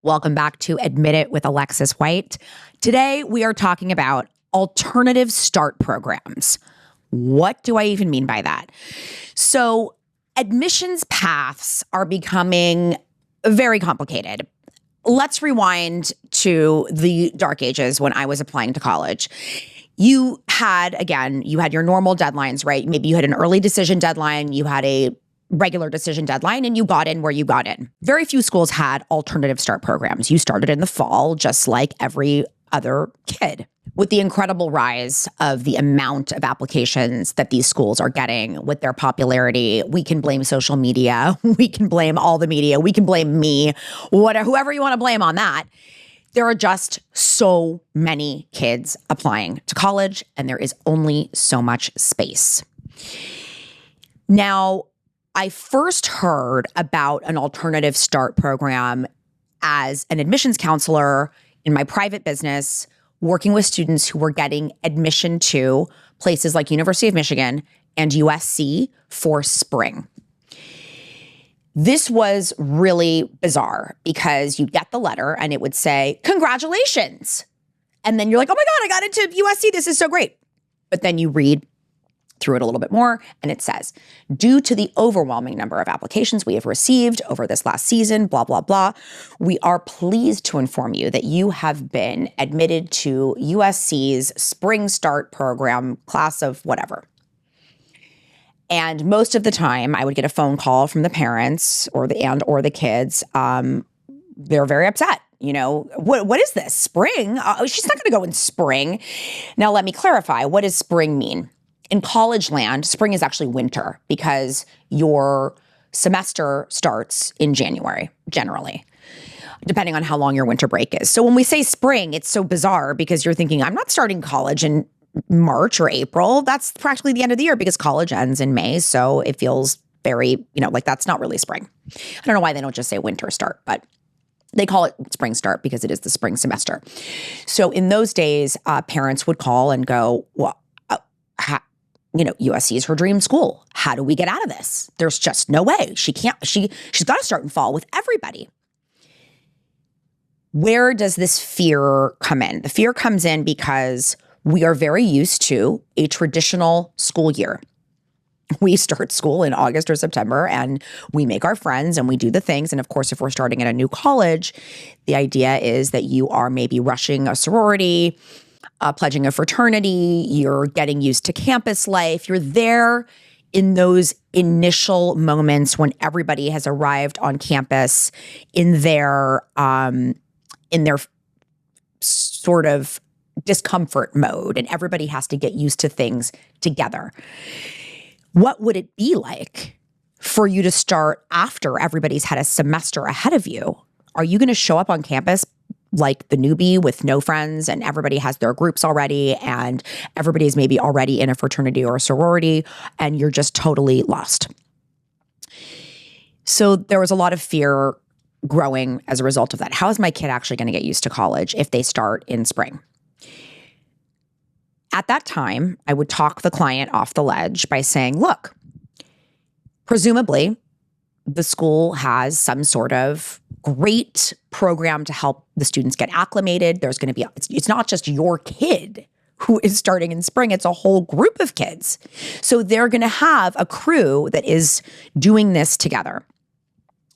Welcome back to Admit It with Alexis White. Today, we are talking about alternative start programs. What do I even mean by that? So, admissions paths are becoming very complicated. Let's rewind to the dark ages when I was applying to college. You had your normal deadlines, right? Maybe you had an early decision deadline, you had a regular decision deadline, and you got in where you got in. Very few schools had alternative start programs. You started in the fall, just like every other kid. With the incredible rise of the amount of applications that these schools are getting with their popularity, we can blame social media, we can blame all the media, we can blame me, whoever you want to blame on that. There are just so many kids applying to college, and there is only so much space. Now, I first heard about an alternative start program as an admissions counselor in my private business, working with students who were getting admission to places like University of Michigan and USC for spring. This was really bizarre because you'd get the letter and it would say, "Congratulations." And then you're like, "Oh my God, I got into USC. This is so great." But then you read through it a little bit more, and it says, "Due to the overwhelming number of applications we have received over this last season, blah, blah, blah, we are pleased to inform you that you have been admitted to USC's Spring Start program, class of whatever." And most of the time, I would get a phone call from the parents or the kids. They're very upset. You know, what is this? Spring? She's not going to go in spring. Now, let me clarify. What does spring mean? In college land, spring is actually winter because your semester starts in January, generally, depending on how long your winter break is. So when we say spring, it's so bizarre because you're thinking, I'm not starting college in March or April. That's practically the end of the year because college ends in May. So it feels very, like that's not really spring. I don't know why they don't just say winter start, but they call it spring start because it is the spring semester. So in those days, parents would call and go, well, USC is her dream school. How do we get out of this? There's just no way. She's got to start in fall with everybody. Where does this fear come in? The fear comes in because we are very used to a traditional school year. We start school in August or September and we make our friends and we do the things. And of course, if we're starting at a new college, the idea is that you are maybe rushing a sorority, pledging a fraternity, you're getting used to campus life. You're there in those initial moments when everybody has arrived on campus in their sort of discomfort mode, and everybody has to get used to things together. What would it be like for you to start after everybody's had a semester ahead of you? Are you going to show up on campus like the newbie with no friends and everybody has their groups already and everybody's maybe already in a fraternity or a sorority and you're just totally lost? So there was a lot of fear growing as a result of that. How is my kid actually going to get used to college if they start in spring? At that time, I would talk the client off the ledge by saying, look, presumably the school has some sort of great program to help the students get acclimated. There's going to be, it's not just your kid who is starting in spring, it's a whole group of kids. So they're going to have a crew that is doing this together.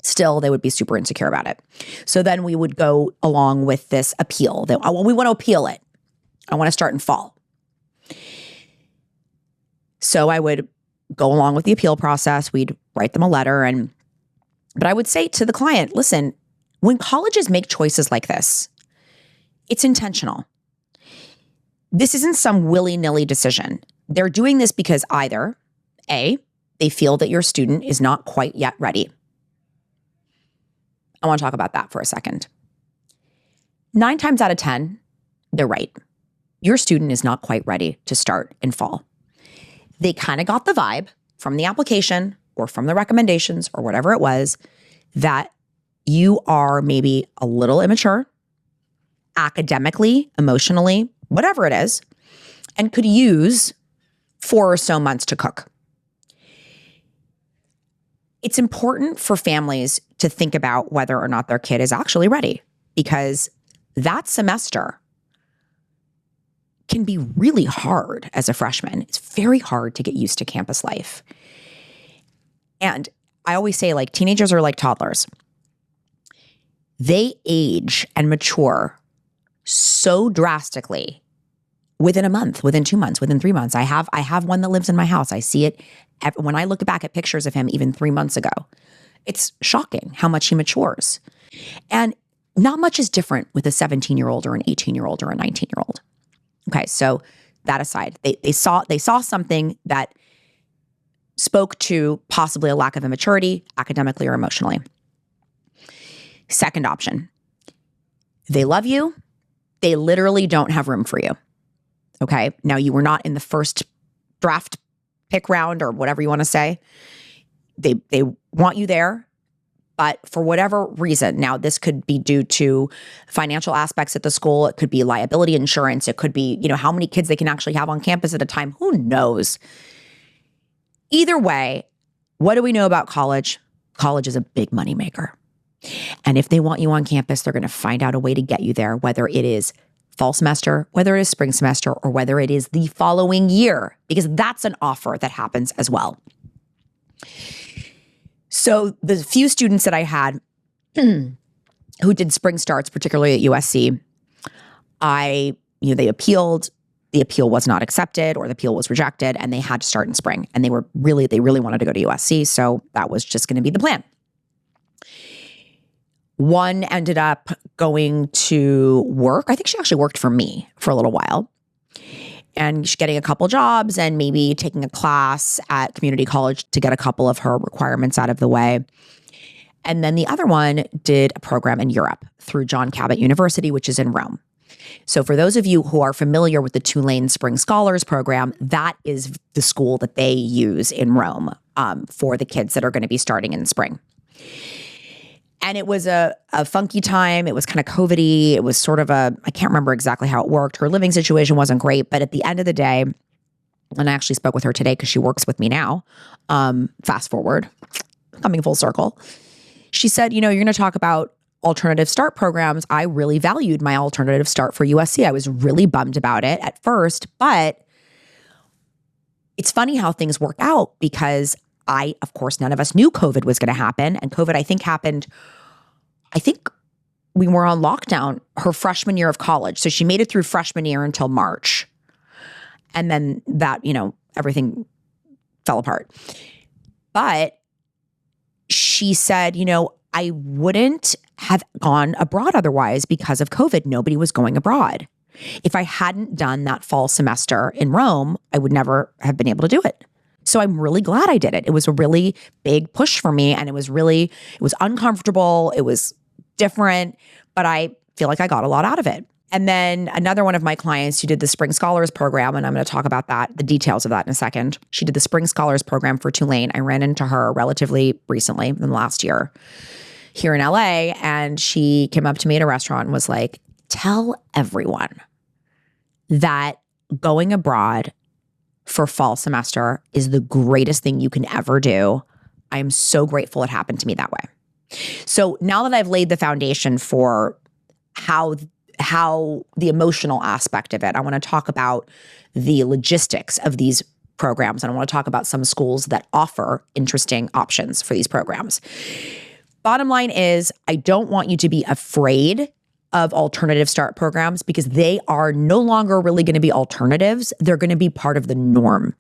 Still, they would be super insecure about it. So then we would go along with this appeal that, oh, well, we want to appeal it. I want to start in fall. So I would go along with the appeal process. We'd write them a letter. But I would say to the client, listen, when colleges make choices like this, it's intentional. This isn't some willy-nilly decision. They're doing this because either, A, they feel that your student is not quite yet ready. I want to talk about that for a second. 9 times out of 10, they're right. Your student is not quite ready to start in fall. They kind of got the vibe from the application or from the recommendations or whatever it was that you are maybe a little immature, academically, emotionally, whatever it is, and could use 4 or so months to cook. It's important for families to think about whether or not their kid is actually ready. because that semester can be really hard as a freshman. It's very hard to get used to campus life. And I always say, like, teenagers are like toddlers. They age and mature so drastically within a month, within 2 months, within 3 months. I have one that lives in my house. I see it when I look back at pictures of him even 3 months ago. It's shocking how much he matures. And not much is different with a 17-year-old or an 18-year-old or a 19-year-old. Okay, so that aside, they saw something that spoke to possibly a lack of immaturity, academically or emotionally. Second option, they love you. They literally don't have room for you. Okay, now you were not in the first draft pick round or whatever you want to say. They want you there. But for whatever reason, now this could be due to financial aspects at the school. It could be liability insurance. It could be, how many kids they can actually have on campus at a time. Who knows? Either way, what do we know about college? College is a big moneymaker. And if they want you on campus, they're going to find out a way to get you there, whether it is fall semester, whether it is spring semester, or whether it is the following year, because that's an offer that happens as well. So the few students that I had who did spring starts, particularly at USC, they appealed. The appeal was not accepted, or the appeal was rejected, and they had to start in spring. And they really wanted to go to USC, so that was just going to be the plan. One ended up going to work. I think she actually worked for me for a little while. And she's getting a couple jobs and maybe taking a class at community college to get a couple of her requirements out of the way. And then the other one did a program in Europe through John Cabot University, which is in Rome. So for those of you who are familiar with the Tulane Spring Scholars Program, that is the school that they use in Rome for the kids that are going to be starting in the spring. And it was a funky time. It was kind of COVID-y. It was sort of I can't remember exactly how it worked. Her living situation wasn't great. But at the end of the day, and I actually spoke with her today because she works with me now, fast forward, coming full circle. She said, you're going to talk about alternative start programs. I really valued my alternative start for USC. I was really bummed about it at first, but it's funny how things work out because of course, none of us knew COVID was going to happen. And COVID, I think we were on lockdown her freshman year of college. So she made it through freshman year until March. And then that, everything fell apart. But she said, I wouldn't have gone abroad otherwise because of COVID. Nobody was going abroad. If I hadn't done that fall semester in Rome, I would never have been able to do it. So I'm really glad I did it. It was a really big push for me, and it was uncomfortable. It was different, but I feel like I got a lot out of it. And then another one of my clients who did the Spring Scholars Program, and I'm going to talk about the details of that in a second. She did the Spring Scholars Program for Tulane. I ran into her relatively recently in the last year here in LA, and she came up to me at a restaurant and was like, tell everyone that going abroad for fall semester is the greatest thing you can ever do. I am so grateful it happened to me that way. So now that I've laid the foundation for how the emotional aspect of it, I want to talk about the logistics of these programs. And I want to talk about some schools that offer interesting options for these programs. Bottom line is, I don't want you to be afraid of alternative start programs because they are no longer really going to be alternatives. They're going to be part of the norm.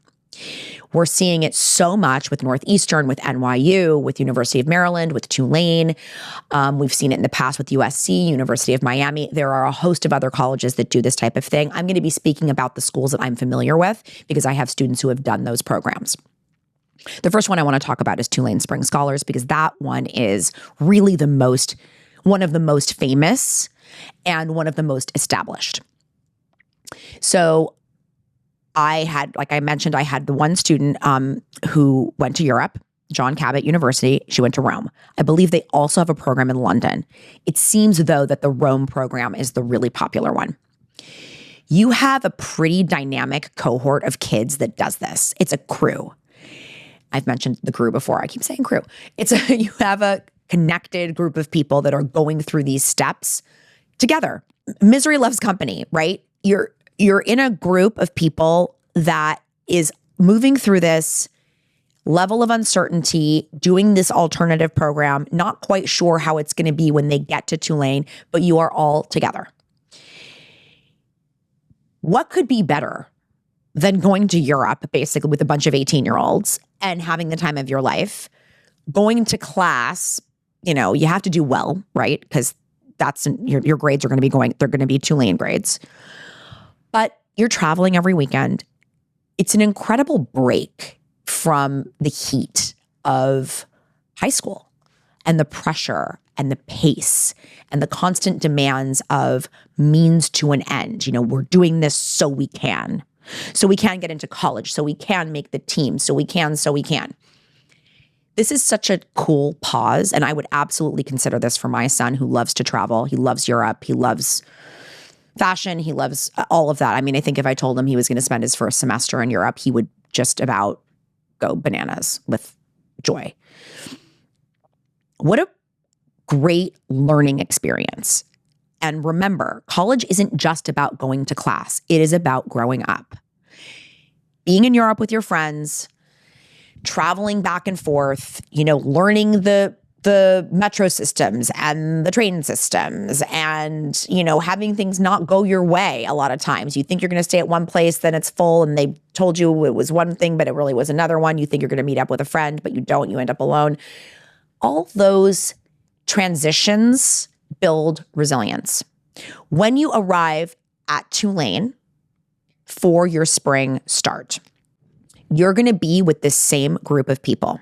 We're seeing it so much with Northeastern, with NYU, with University of Maryland, with Tulane. We've seen it in the past with USC, University of Miami. There are a host of other colleges that do this type of thing. I'm going to be speaking about the schools that I'm familiar with because I have students who have done those programs. The first one I want to talk about is Tulane Spring Scholars because that one is really one of the most famous and one of the most established. So like I mentioned, I had the one student who went to Europe, John Cabot University. She went to Rome. I believe they also have a program in London. It seems, though, that the Rome program is the really popular one. You have a pretty dynamic cohort of kids that does this. It's a crew. I've mentioned the crew before. I keep saying crew. You have a connected group of people that are going through these steps together. Misery loves company, right? You're in a group of people that is moving through this level of uncertainty, doing this alternative program, not quite sure how it's going to be when they get to Tulane, but you are all together. What could be better than going to Europe, basically with a bunch of 18-year-olds and having the time of your life, going to class? You have to do well, right? Because that's your grades are going to be they're going to be Tulane grades. But you're traveling every weekend. It's an incredible break from the heat of high school and the pressure and the pace and the constant demands of means to an end. We're doing this so we can get into college, so we can make the team, so we can. This is such a cool pause, and I would absolutely consider this for my son who loves to travel. He loves Europe. He loves fashion. He loves all of that. I mean, I think if I told him he was going to spend his first semester in Europe, he would just about go bananas with joy. What a great learning experience. And remember, college isn't just about going to class. It is about growing up. Being in Europe with your friends, traveling back and forth, learning the metro systems and the train systems and, having things not go your way a lot of times. You think you're going to stay at one place, then it's full and they told you it was one thing, but it really was another one. You think you're going to meet up with a friend, but you don't. You end up alone. All those transitions build resilience. When you arrive at Tulane for your spring start, you're going to be with this same group of people.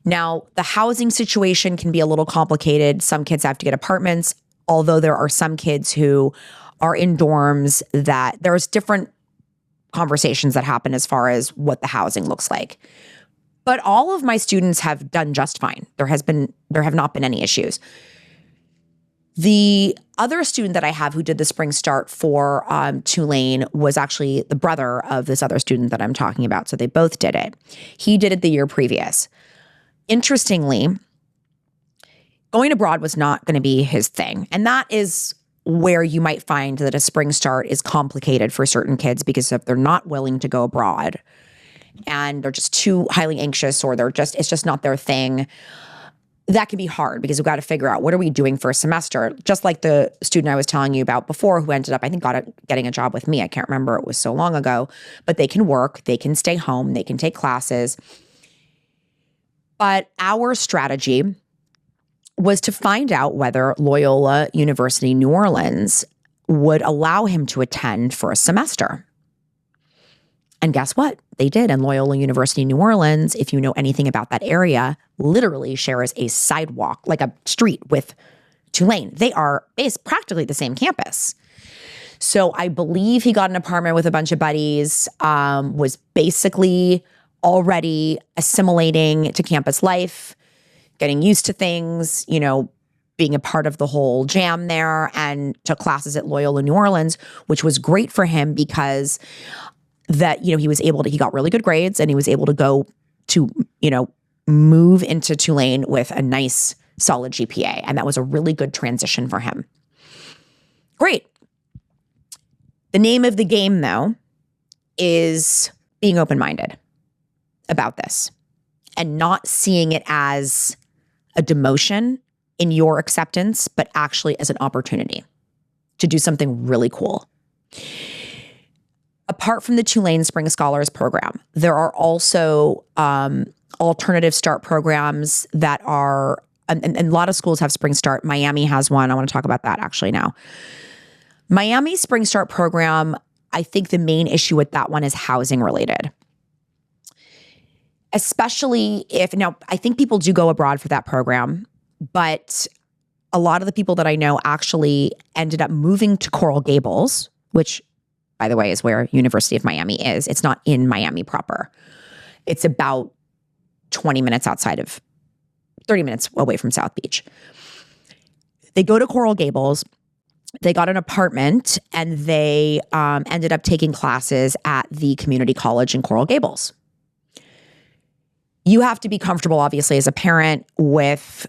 Now, the housing situation can be a little complicated. Some kids have to get apartments, although there are some kids who are in dorms that there's different conversations that happen as far as what the housing looks like. But all of my students have done just fine. There have not been any issues. The other student that I have who did the spring start for Tulane was actually the brother of this other student that I'm talking about. So they both did it. He did it the year previous. Interestingly, going abroad was not going to be his thing. And that is where you might find that a spring start is complicated for certain kids, because if they're not willing to go abroad and they're just too highly anxious, or it's just not their thing, that can be hard, because we've got to figure out what are we doing for a semester. Just like the student I was telling you about before who ended up, I think, getting a job with me. I can't remember, it was so long ago, but they can work, they can stay home, they can take classes. But our strategy was to find out whether Loyola University New Orleans would allow him to attend for a semester. And guess what? They did. And Loyola University New Orleans, if you know anything about that area, literally shares a sidewalk, like a street, with Tulane. It's practically the same campus. So I believe he got an apartment with a bunch of buddies, was basically already assimilating to campus life, getting used to things, being a part of the whole jam there, and took classes at Loyola New Orleans, which was great for him because he got really good grades, and he was able to go to, move into Tulane with a nice solid GPA. And that was a really good transition for him. Great. The name of the game, though, is being open-minded about this and not seeing it as a demotion in your acceptance, but actually as an opportunity to do something really cool. Apart from the Tulane Spring Scholars Program, there are also alternative start programs that are, and a lot of schools have Spring Start. Miami has one. I want to talk about that actually now. Miami's Spring Start program, I think the main issue with that one is housing related. Especially now I think people do go abroad for that program, but a lot of the people that I know actually ended up moving to Coral Gables, which, by the way, is where University of Miami is. It's not in Miami proper. It's about 30 minutes away from South Beach. They go to Coral Gables. They got an apartment, and they ended up taking classes at the community college in Coral Gables. You have to be comfortable, obviously, as a parent with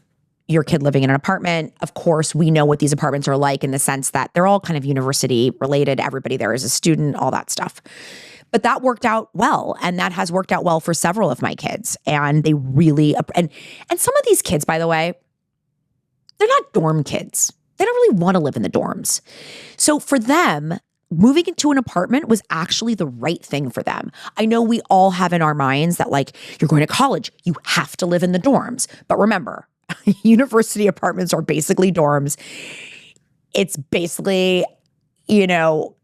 your kid living in an apartment. Of course, we know what these apartments are like in the sense that they're all kind of university related. Everybody there is a student, all that stuff. But that worked out well. And that has worked out well for several of my kids. And they really, and some of these kids, by the way, they're not dorm kids. They don't really want to live in the dorms. So for them, moving into an apartment was actually the right thing for them. I know we all have in our minds that like, you're going to college, you have to live in the dorms. But remember, university apartments are basically dorms. It's basically,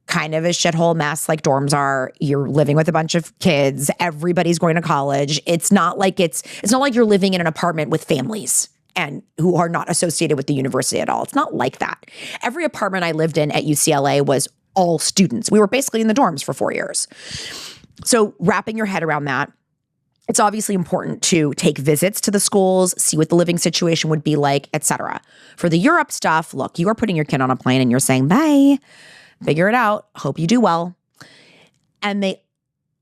kind of a shithole mess like dorms are. You're living with a bunch of kids. Everybody's going to college. It's not like you're living in an apartment with families and who are not associated with the university at all. It's not like that. Every apartment I lived in at UCLA was all students. We were basically in the dorms for 4 years. So wrapping your head around that, it's obviously important to take visits to the schools, see what the living situation would be like, etc. For the Europe stuff, look, you are putting your kid on a plane and you're saying, bye, figure it out, hope you do well. And they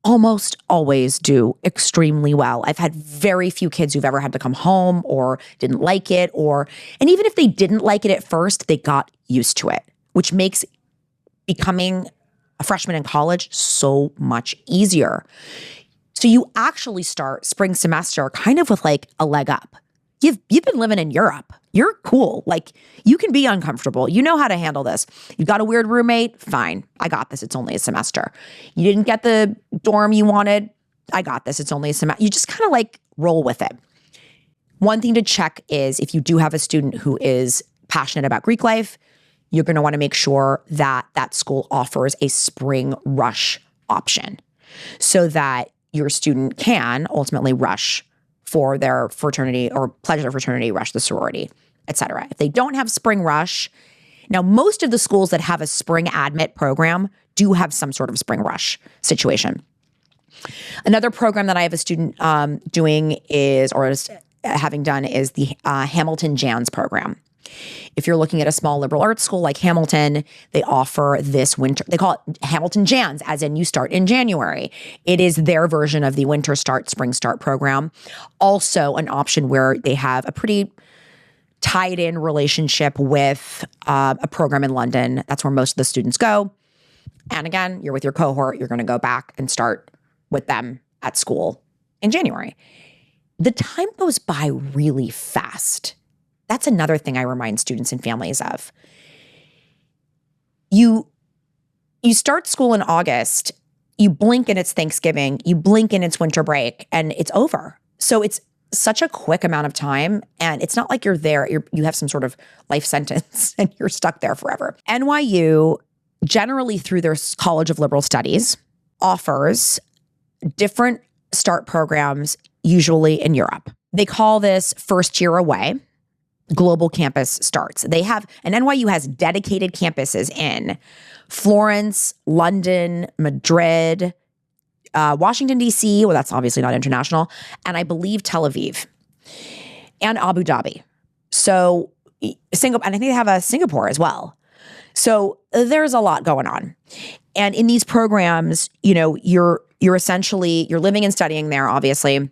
almost always do extremely well. I've had very few kids who've ever had to come home or didn't like it, and even if they didn't like it at first, they got used to it, which makes becoming a freshman in college so much easier. So you actually start spring semester kind of with like a leg up. You've been living in Europe. You're cool. Like you can be uncomfortable. You know how to handle this. You got a weird roommate? Fine. I got this. It's only a semester. You didn't get the dorm you wanted? I got this. It's only a semester. You just kind of like roll with it. One thing to check is if you do have a student who is passionate about Greek life, you're going to want to make sure that that school offers a spring rush option so that your student can ultimately rush for their fraternity or pledge their fraternity, rush the sorority, etc. If they don't have spring rush, now most of the schools that have a spring admit program do have some sort of spring rush situation. Another program that I have a student doing is, or is having done, is the Hamilton Jans program. If you're looking at a small liberal arts school like Hamilton, they offer this winter, they call it Hamilton Jans, as in you start in January. It is their version of the winter start, spring start program. Also an option where they have a pretty tied in relationship with a program in London. That's where most of the students go. And again, you're with your cohort, you're going to go back and start with them at school in January. The time goes by really fast. That's another thing I remind students and families of. You start school in August, you blink and it's Thanksgiving, you blink and it's winter break, and it's over. So it's such a quick amount of time, and it's not like you're there, you have some sort of life sentence and you're stuck there forever. NYU, generally through their College of Liberal Studies, offers different start programs, usually in Europe. They call this first year away. Global campus starts. They have, and NYU has dedicated campuses in Florence, London, Madrid, Washington, D.C., well, that's obviously not international, and I believe Tel Aviv, and Abu Dhabi. So Singapore, and I think they have a Singapore as well. So there's a lot going on. And in these programs, you're essentially, you're living and studying there, obviously,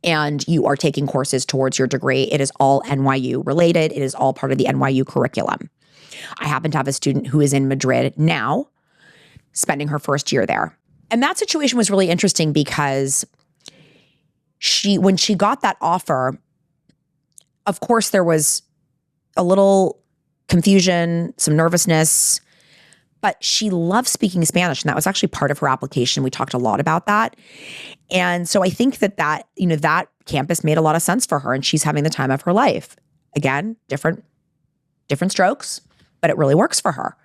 and you are taking courses towards your degree. It is all NYU related. It is all part of the NYU curriculum. I happen to have a student who is in Madrid now, spending her first year there. And that situation was really interesting because when she got that offer, of course, there was a little confusion, some nervousness, but she loves speaking Spanish. And that was actually part of her application. We talked a lot about that. And so I think that campus made a lot of sense for her, and she's having the time of her life. Again, different strokes, but it really works for her.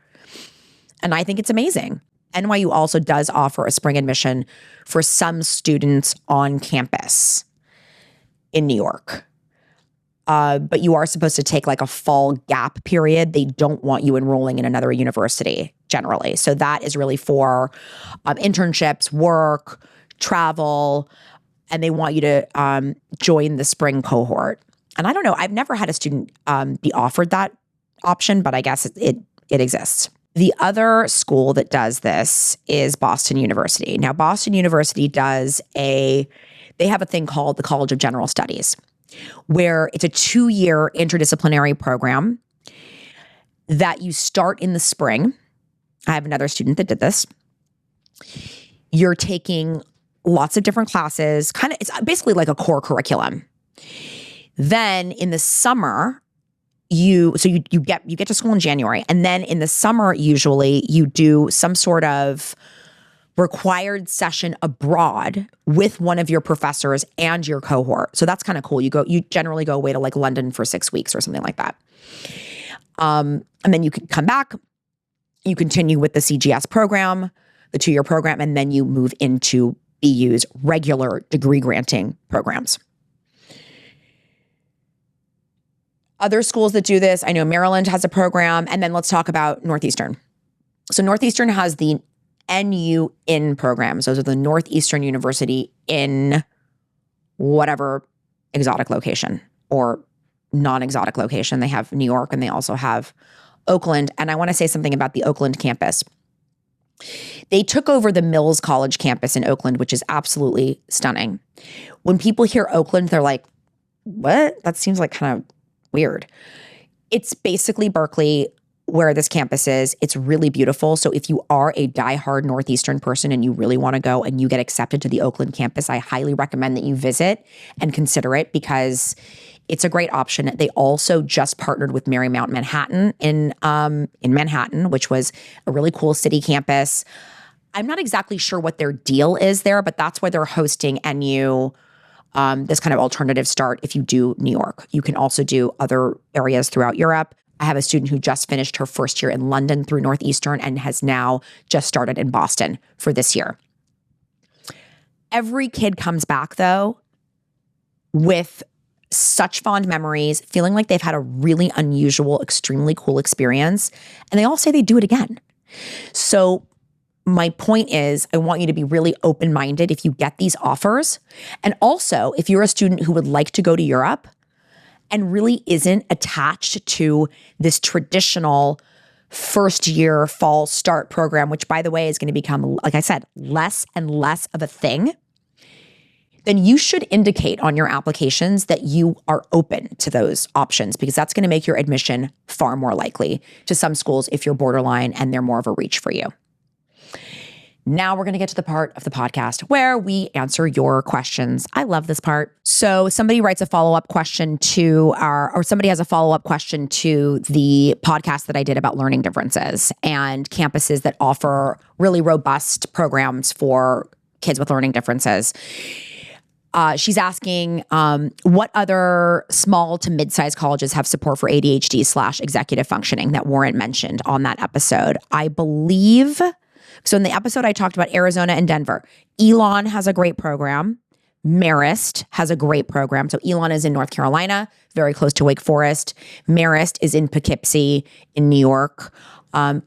And I think it's amazing. NYU also does offer a spring admission for some students on campus in New York. But you are supposed to take like a fall gap period. They don't want you enrolling in another university generally. So that is really for internships, work, travel, and they want you to join the spring cohort. And I don't know, I've never had a student be offered that option, but I guess it exists. The other school that does this is Boston University. Now, Boston University they have a thing called the College of General Studies. where it's a 2-year interdisciplinary program that you start in the spring. I have another student that did this. You're taking lots of different classes, it's basically like a core curriculum. Then in the summer, you get to school in January, and then in the summer, usually you do some sort of required session abroad with one of your professors and your cohort. So that's kind of cool. You generally go away to like London for 6 weeks or something like that. And then you can come back, you continue with the CGS program, the 2-year program, and then you move into BU's regular degree granting programs. Other schools that do this, I know Maryland has a program, and then let's talk about Northeastern. So Northeastern has the NU in programs. Those are the Northeastern University in whatever exotic location or non-exotic location. They have New York and they also have Oakland. And I want to say something about the Oakland campus. They took over the Mills College campus in Oakland, which is absolutely stunning. When people hear Oakland, they're like, what? That seems like kind of weird. It's basically Berkeley where this campus is. It's really beautiful. So if you are a diehard Northeastern person and you really want to go and you get accepted to the Oakland campus, I highly recommend that you visit and consider it because it's a great option. They also just partnered with Marymount Manhattan in Manhattan, which was a really cool city campus. I'm not exactly sure what their deal is there, but that's why they're hosting NU, this kind of alternative start if you do New York. You can also do other areas throughout Europe. I have a student who just finished her first year in London through Northeastern and has now just started in Boston for this year. Every kid comes back, though, with such fond memories, feeling like they've had a really unusual, extremely cool experience, and they all say they do it again. So my point is, I want you to be really open-minded if you get these offers. And also, if you're a student who would like to go to Europe and really isn't attached to this traditional first year fall start program, which by the way is going to become, like I said, less and less of a thing, then you should indicate on your applications that you are open to those options because that's going to make your admission far more likely to some schools if you're borderline and they're more of a reach for you. Now we're going to get to the part of the podcast where we answer your questions. I love this part. So somebody writes a follow-up question to somebody has a follow-up question to the podcast that I did about learning differences and campuses that offer really robust programs for kids with learning differences. She's asking, what other small to mid-sized colleges have support for ADHD/executive functioning that Warren mentioned on that episode? I believe, so in the episode I talked about Arizona and Denver. Elon has a great program. Marist has a great program. So Elon is in North Carolina, very close to Wake Forest. Marist is in Poughkeepsie in New York,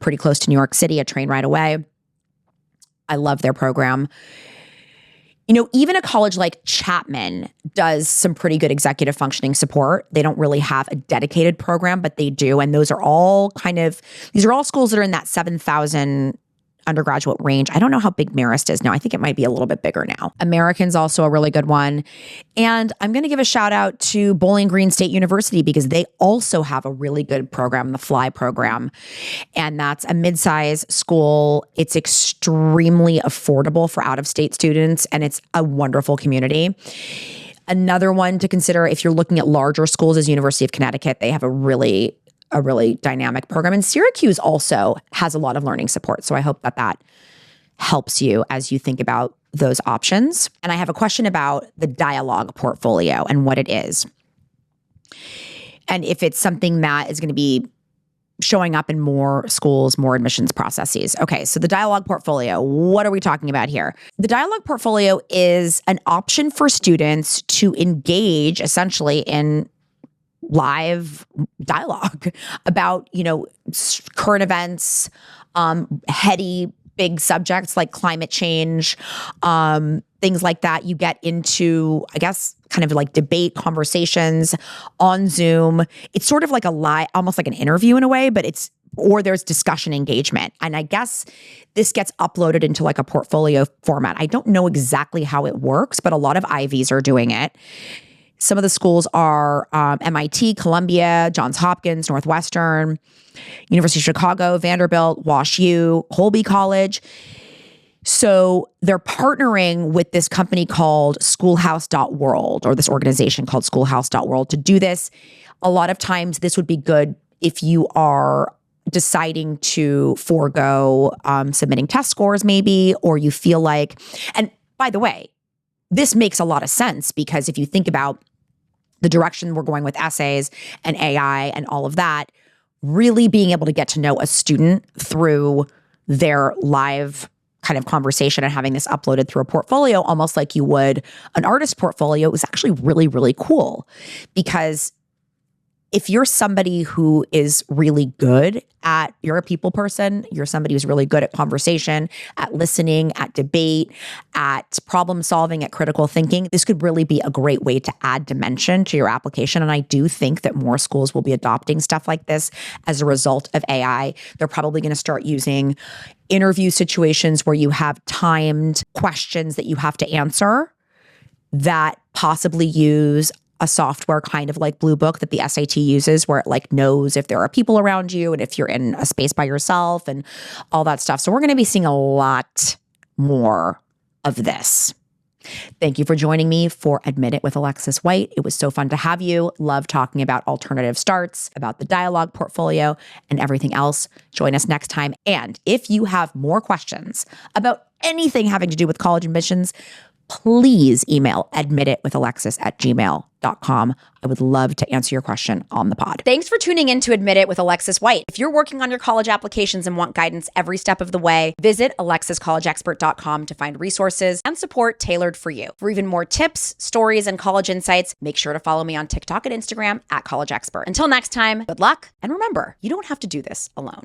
pretty close to New York City, a train ride away. I love their program. You know, even a college like Chapman does some pretty good executive functioning support. They don't really have a dedicated program, but they do. And these are all schools that are in that 7,000 undergraduate range. I don't know how big Marist is now. I think it might be a little bit bigger now. American's also a really good one. And I'm going to give a shout out to Bowling Green State University because they also have a really good program, the FLY program. And that's a mid-size school. It's extremely affordable for out-of-state students, and it's a wonderful community. Another one to consider if you're looking at larger schools is University of Connecticut. They have a really dynamic program. And Syracuse also has a lot of learning support. So I hope that helps you as you think about those options. And I have a question about the dialogue portfolio and what it is. And if it's something that is going to be showing up in more schools, more admissions processes. Okay, so the dialogue portfolio, what are we talking about here? The dialogue portfolio is an option for students to engage essentially in live dialogue about, current events, heady, big subjects like climate change, things like that. You get into, I guess, kind of like debate conversations on Zoom. It's sort of like almost like an interview in a way, but or there's discussion engagement. And I guess this gets uploaded into like a portfolio format. I don't know exactly how it works, but a lot of Ivies are doing it. Some of the schools are MIT, Columbia, Johns Hopkins, Northwestern, University of Chicago, Vanderbilt, Wash U, Colby College. So they're partnering with this company called schoolhouse.world, or this organization called schoolhouse.world, to do this. A lot of times this would be good if you are deciding to forego submitting test scores maybe, or you feel like, and by the way, this makes a lot of sense because if you think about the direction we're going with essays and AI and all of that, really being able to get to know a student through their live kind of conversation and having this uploaded through a portfolio, almost like you would an artist portfolio, is actually really, really cool. Because if you're somebody who is really good at, you're a people person, you're somebody who's really good at conversation, at listening, at debate, at problem solving, at critical thinking, this could really be a great way to add dimension to your application. And I do think that more schools will be adopting stuff like this as a result of AI. They're probably going to start using interview situations where you have timed questions that you have to answer that possibly use a software kind of like Blue Book that the SAT uses, where it like knows if there are people around you and if you're in a space by yourself and all that stuff. So we're going to be seeing a lot more of this. Thank you for joining me for Admit It with Alexis White. It was so fun to have you. Love talking about alternative starts, about the dialogue portfolio, and everything else. Join us next time. And if you have more questions about anything having to do with college admissions, please email admititwithalexis@gmail.com. I would love to answer your question on the pod. Thanks for tuning in to Admit It with Alexis White. If you're working on your college applications and want guidance every step of the way, visit alexiscollegeexpert.com to find resources and support tailored for you. For even more tips, stories, and college insights, make sure to follow me on TikTok and Instagram @collegeexpert. Until next time, good luck, and remember, you don't have to do this alone.